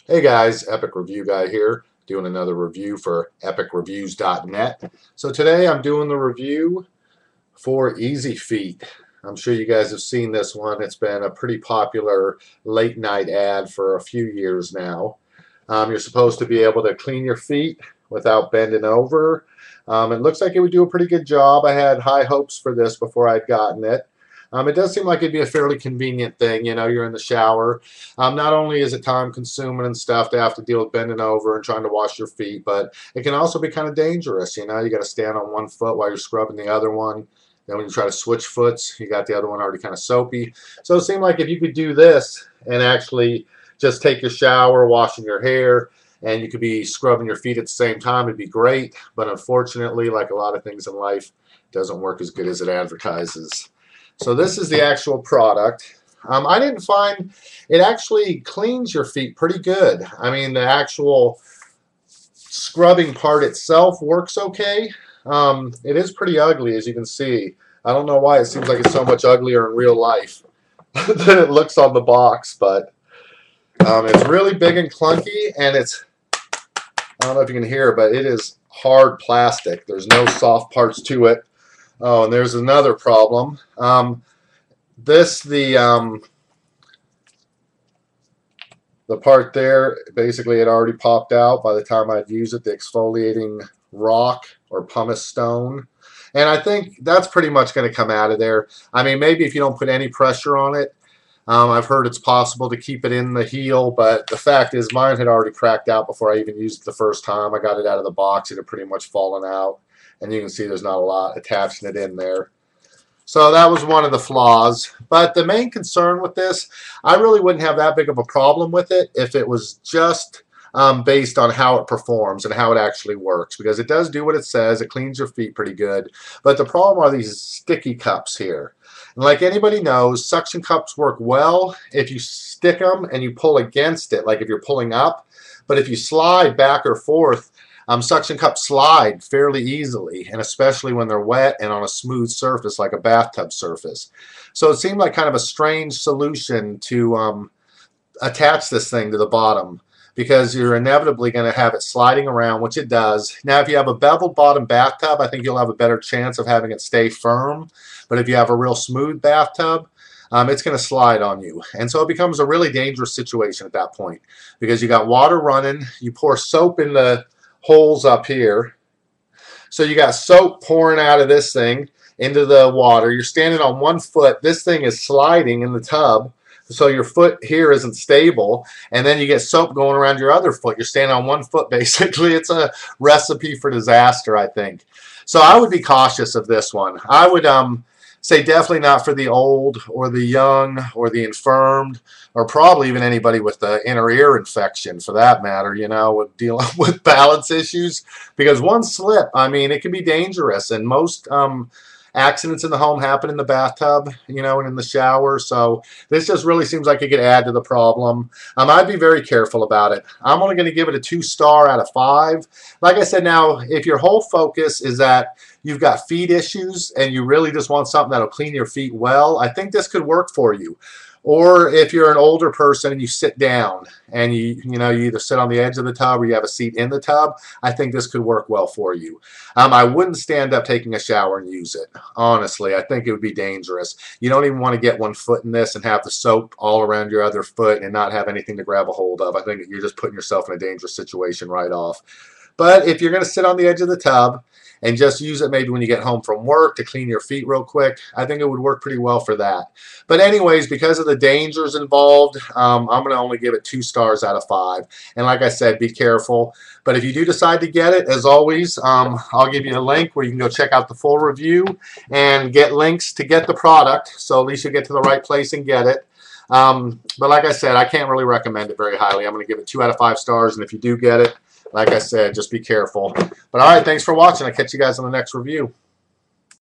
Hey guys, Epic Review Guy here, doing another review for EpicReviews.net. So today I'm doing the review for Easy Feet. I'm sure you guys have seen this one. It's been a pretty popular late night ad for a few years now. You're supposed to be able to clean your feet without bending over. It looks like it would do a pretty good job. I had high hopes for this before I'd gotten it. It does seem like it'd be a fairly convenient thing. You know, you're in the shower. Not only is it time consuming and stuff to have to deal with bending over and trying to wash your feet, but it can also be kind of dangerous. You know, you got to stand on one foot while you're scrubbing the other one. Then when you try to switch foots, you got the other one already kind of soapy. So it seemed like if you could do this and actually just take your shower, washing your hair, and you could be scrubbing your feet at the same time, it'd be great. But unfortunately, like a lot of things in life, it doesn't work as good as it advertises. So this is the actual product. I didn't find it actually cleans your feet pretty good. I mean, the actual scrubbing part itself works okay. It is pretty ugly, as you can see. I don't know why it seems like it's so much uglier in real life than it looks on the box, but it's really big and clunky, and it's, I don't know if you can hear, but it is hard plastic. There's no soft parts to it. Oh, and there's another problem. The part there, basically it already popped out by the time I'd use it, the exfoliating rock or pumice stone. And I think that's pretty much going to come out of there. I mean, maybe if you don't put any pressure on it, I've heard it's possible to keep it in the heel, but the fact is mine had already cracked out before I even used it the first time. I got it out of the box. It had pretty much fallen out. And you can see there's not a lot attaching it in there. So that was one of the flaws. But the main concern with this, I really wouldn't have that big of a problem with it if it was just based on how it performs and how it actually works. Because it does do what it says. It cleans your feet pretty good. But the problem are these sticky cups here. And like anybody knows, suction cups work well if you stick them and you pull against it, like if you're pulling up. But if you slide back or forth, suction cups slide fairly easily, and especially when they're wet and on a smooth surface like a bathtub surface. So it seemed like kind of a strange solution to attach this thing to the bottom, because you're inevitably going to have it sliding around, which it does. Now, if you have a beveled bottom bathtub, I think you'll have a better chance of having it stay firm. But if you have a real smooth bathtub, it's going to slide on you. And so it becomes a really dangerous situation at that point, because you got water running, you pour soap in the holes up here. So you got soap pouring out of this thing into the water. You're standing on one foot. This thing is sliding in the tub. So your foot here isn't stable. And then you get soap going around your other foot. You're standing on one foot basically. It's a recipe for disaster, I think. So I would be cautious of this one. I would say definitely not for the old or the young or the infirmed, or probably even anybody with the inner ear infection for that matter, you know, with dealing with balance issues. Because one slip, I mean, it can be dangerous. And most accidents in the home happen in the bathtub, you know, and in the shower. So this just really seems like it could add to the problem. I'd be very careful about it. I'm only going to give it a 2-star out of 5. Like I said, now, if your whole focus is that you've got feet issues and you really just want something that'll clean your feet well, I think this could work for you. Or if you're an older person and you sit down and you either sit on the edge of the tub or you have a seat in the tub, I think this could work well for you. I wouldn't stand up taking a shower and use it. Honestly, I think it would be dangerous. You don't even want to get one foot in this and have the soap all around your other foot and not have anything to grab a hold of. I think you're just putting yourself in a dangerous situation right off. But if you're going to sit on the edge of the tub and just use it maybe when you get home from work to clean your feet real quick, I think it would work pretty well for that. But anyways, because of the dangers involved, I'm going to only give it 2 stars out of 5. And like I said, be careful. But if you do decide to get it, as always, I'll give you a link where you can go check out the full review and get links to get the product. So at least you'll get to the right place and get it. But like I said, I can't really recommend it very highly. I'm going to give it 2 out of 5 stars. And if you do get it, like I said, just be careful. But all right, thanks for watching. I'll catch you guys on the next review.